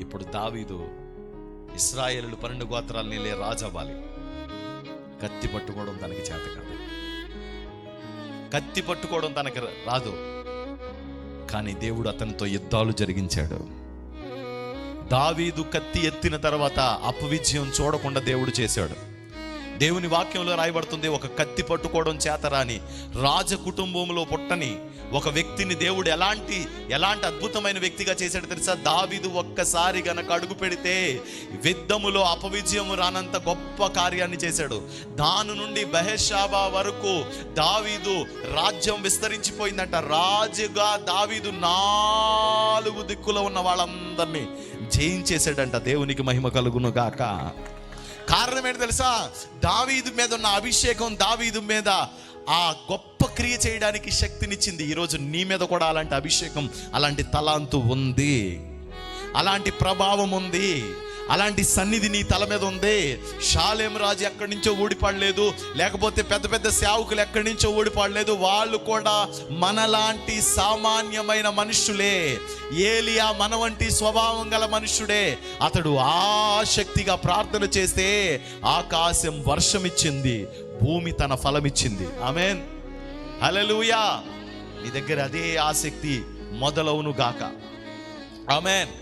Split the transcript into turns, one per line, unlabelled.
ఇప్పుడు దావీదు ఇశ్రాయేలు 12 గోత్రాలు నీలే రాజు అవ్వాలి. కత్తి పట్టుకోవడం తనకి చేత కాదు, కత్తి పట్టుకోవడం తనకి రాదు. కానీ దేవుడు అతనితో యుద్ధాలు జరిగించాడు. దావీదు కత్తి ఎత్తిన తర్వాత అపవిజయం చూడకుండా దేవుడు చేశాడు. దేవుని వాక్యంలో రాయబడుతుంది, ఒక కత్తి పట్టుకోవడం చేతరాని రాజ కుటుంబంలో పుట్టని ఒక వ్యక్తిని దేవుడు ఎలాంటి అద్భుతమైన వ్యక్తిగా చేశాడు తెలుసా? దావీదు ఒక్కసారి గనక అడుగు పెడితే యుద్ధములో అపవిజయం రానంత గొప్ప కార్యాన్ని చేశాడు. దాని నుండి బెహెషాబా వరకు దావీదు రాజ్యం విస్తరించిపోయిందంట. రాజుగా దావీదు 4 దిక్కులో ఉన్న వాళ్ళందరినీ జయించేశాడంట. దేవునికి మహిమ కలుగును గాక. కారణం ఏంటి తెలుసా? దావీదు మీద ఉన్న అభిషేకం దావీదు మీద ఆ గొప్ప క్రియ చేయడానికి శక్తినిచ్చింది. ఈరోజు నీ మీద కూడా అలాంటి అభిషేకం, అలాంటి తలాంతు ఉంది, అలాంటి ప్రభావం ఉంది, అలాంటి సన్నిధి నీ తల మీద ఉంది. షాలేం రాజు ఎక్కడి నుంచో ఊడిపడలేదు, లేకపోతే పెద్ద పెద్ద సేవకులు ఎక్కడి నుంచో ఊడిపడలేదు. వాళ్ళు కూడా మనలాంటి సామాన్యమైన మనుషులే. ఏలియా మన వంటి స్వభావం గల మనుషుడే. అతడు ఆసక్తిగా ప్రార్థన చేస్తే ఆకాశం వర్షం ఇచ్చింది, భూమి తన ఫలం ఇచ్చింది. ఆమేన్, హల్లెలూయా. నీ దగ్గర అదే ఆసక్తి మొదలవును గాక. ఆమేన్.